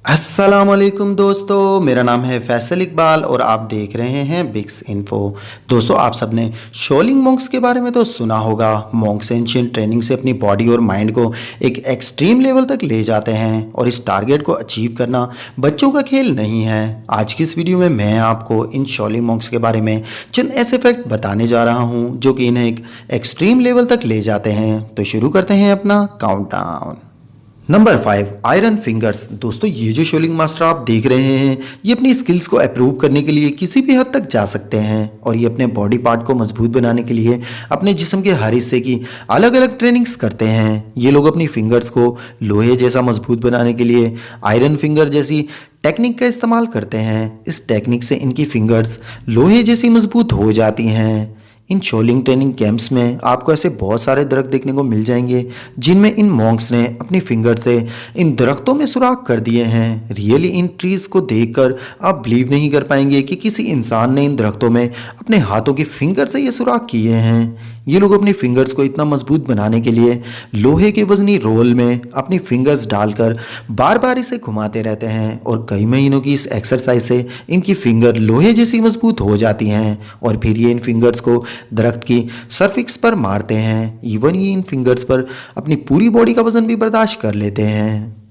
अस्सलामुअलैकुम दोस्तों, मेरा नाम है फैसल इकबाल और आप देख रहे हैं बिग्स इन्फो। दोस्तों, आप सबने शोलिंग मॉन्क्स के बारे में तो सुना होगा। मॉन्क्स एंशिएंट ट्रेनिंग से अपनी बॉडी और माइंड को एक एक्सट्रीम लेवल तक ले जाते हैं और इस टारगेट को अचीव करना बच्चों का खेल नहीं है। आज की इस वीडियो में मैं आपको इन शोलिंग मॉन्क्स के बारे में चंद ऐसे फैक्ट बताने जा रहा हूँ जो कि इन्हें एक एक्सट्रीम लेवल तक ले जाते हैं। तो शुरू करते हैं अपना काउंटडाउन। Number 5, iron fingers. दोस्तों, ये जो शोलिंग मास्टर आप देख रहे हैं, ये अपनी स्किल्स को अप्रूव करने के लिए किसी भी हद तक जा सकते हैं और ये अपने बॉडी पार्ट को मजबूत बनाने के लिए अपने जिस्म के हर हिस्से की अलग अलग ट्रेनिंग्स करते हैं। ये लोग अपनी फिंगर्स को लोहे जैसा मजबूत बनाने के लिए आयरन फिंगर जैसी टेक्निक का इस्तेमाल करते हैं। इस टेक्निक से इनकी फिंगर्स लोहे जैसी मजबूत हो जाती हैं। इन शोलिंग ट्रेनिंग कैंप्स में आपको ऐसे बहुत सारे दरख्त देखने को मिल जाएंगे जिनमें इन मॉन्क्स ने अपनी फिंगर से इन दरख्तों में सुराख कर दिए हैं। रियली इन ट्रीज को देखकर आप बिलीव नहीं कर पाएंगे कि किसी इंसान ने इन दरख्तों में अपने हाथों की फिंगर से ये सुराख किए हैं। ये लोग अपनी फिंगर्स को इतना मजबूत बनाने के लिए लोहे के वजनी रोल में अपनी फिंगर्स डालकर बार बार इसे घुमाते रहते हैं और कई महीनों की इस एक्सरसाइज से इनकी फिंगर लोहे जैसी मजबूत हो जाती हैं और फिर ये इन फिंगर्स को दरख्त की सरफेस पर मारते हैं। इवन ये इन फिंगर्स पर अपनी पूरी बॉडी का वजन भी बर्दाश्त कर लेते हैं।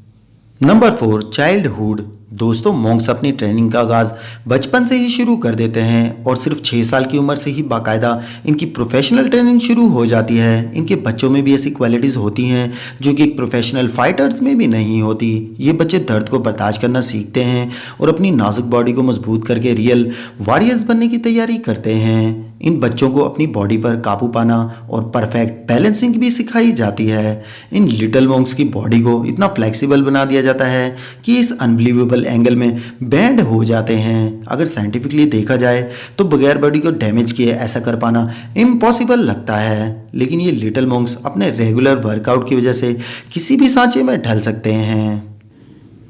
Number 4, childhood. दोस्तों, मॉन्क्स अपनी ट्रेनिंग का आगाज़ बचपन से ही शुरू कर देते हैं और सिर्फ 6 साल की उम्र से ही बाकायदा इनकी प्रोफेशनल ट्रेनिंग शुरू हो जाती है। इनके बच्चों में भी ऐसी क्वालिटीज़ होती हैं जो कि एक प्रोफेशनल फाइटर्स में भी नहीं होती। ये बच्चे दर्द को बर्दाश्त करना सीखते हैं और अपनी नाजुक बॉडी को मजबूत करके रियल वॉरियर्स बनने की तैयारी करते हैं। इन बच्चों को अपनी बॉडी पर काबू पाना और परफेक्ट बैलेंसिंग भी सिखाई जाती है। इन लिटिल मॉन्क्स की बॉडी को इतना फ्लेक्सिबल बना दिया जाता है कि इस अनबिलीवेबल एंगल में बैंड हो जाते हैं। अगर साइंटिफिकली देखा जाए तो बगैर बॉडी को डैमेज किए ऐसा कर पाना इम्पॉसिबल लगता है, लेकिन ये लिटिल मॉन्क्स अपने रेगुलर वर्कआउट की वजह से किसी भी सांचे में ढल सकते हैं।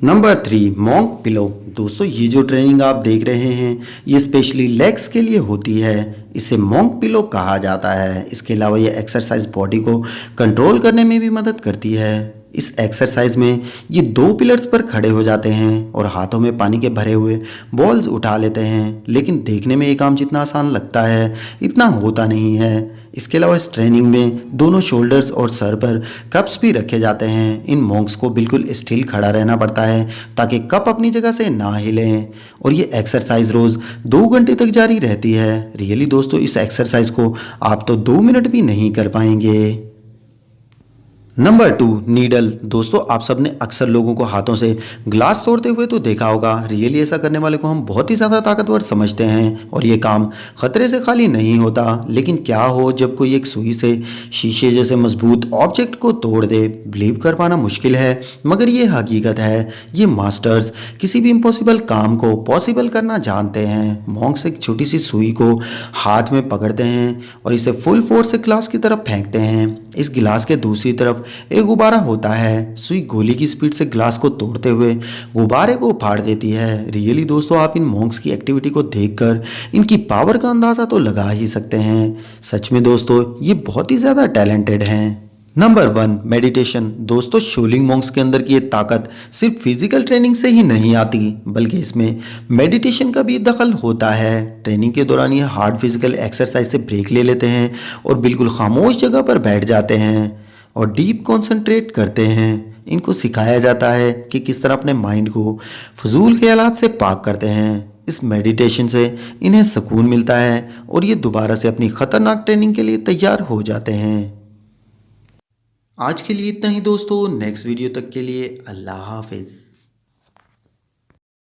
Number 3, monk pillow. दोस्तों, ये जो ट्रेनिंग आप देख रहे हैं ये स्पेशली लेग्स के लिए होती है। इसे मॉन्क पिलो कहा जाता है। इसके अलावा ये एक्सरसाइज बॉडी को कंट्रोल करने में भी मदद करती है। इस एक्सरसाइज में ये 2 पिलर्स पर खड़े हो जाते हैं और हाथों में पानी के भरे हुए बॉल्स उठा लेते हैं, लेकिन देखने में ये काम जितना आसान लगता है इतना होता नहीं है। इसके अलावा इस ट्रेनिंग में दोनों शोल्डर्स और सर पर कप्स भी रखे जाते हैं। इन मॉन्क्स को बिल्कुल स्टिल खड़ा रहना पड़ता है ताकि कप अपनी जगह से ना हिलें और ये एक्सरसाइज रोज़ 2 घंटे तक जारी रहती है। रियली दोस्तों, इस एक्सरसाइज को आप तो 2 मिनट भी नहीं कर पाएंगे। Number 2, needle. दोस्तों, आप सबने अक्सर लोगों को हाथों से ग्लास तोड़ते हुए तो देखा होगा। रियली ऐसा करने वाले को हम बहुत ही ज़्यादा ताकतवर समझते हैं और ये काम खतरे से खाली नहीं होता। लेकिन क्या हो जब कोई एक सुई से शीशे जैसे मजबूत ऑब्जेक्ट को तोड़ दे। बिलीव कर पाना मुश्किल है मगर ये हकीकत है। ये मास्टर्स किसी भी इम्पॉसिबल काम को पॉसिबल करना जानते हैं। मॉन्क्स एक छोटी सी सुई को हाथ में पकड़ते हैं और इसे फुल फोर्स से ग्लास की तरफ फेंकते हैं। इस गिलास के दूसरी तरफ एक गुब्बारा होता है। सुई गोली की स्पीड से ग्लास को तोड़ते हुए गुब्बारे को फाड़ देती है। रियली दोस्तों, आप इन मॉन्क्स की एक्टिविटी को देखकर इनकी पावर का अंदाज़ा तो लगा ही सकते हैं। सच में दोस्तों, ये बहुत ही ज़्यादा टैलेंटेड हैं। Number 1, meditation. दोस्तों, शोलिंग मॉन्क्स के अंदर की ये ताकत सिर्फ फिजिकल ट्रेनिंग से ही नहीं आती बल्कि इसमें मेडिटेशन का भी दखल होता है। ट्रेनिंग के दौरान ये हार्ड फिजिकल एक्सरसाइज से ब्रेक ले लेते हैं और बिल्कुल खामोश जगह पर बैठ जाते हैं और डीप कॉन्सेंट्रेट करते हैं। इनको सिखाया जाता है कि किस तरह अपने माइंड को फजूल ख्यालात से पाक करते हैं। इस मेडिटेशन से इन्हें सुकून मिलता है और ये दोबारा से अपनी ख़तरनाक ट्रेनिंग के लिए तैयार हो जाते हैं। आज के लिए इतना ही दोस्तों। नेक्स्ट वीडियो तक के लिए अल्लाह हाफिज़।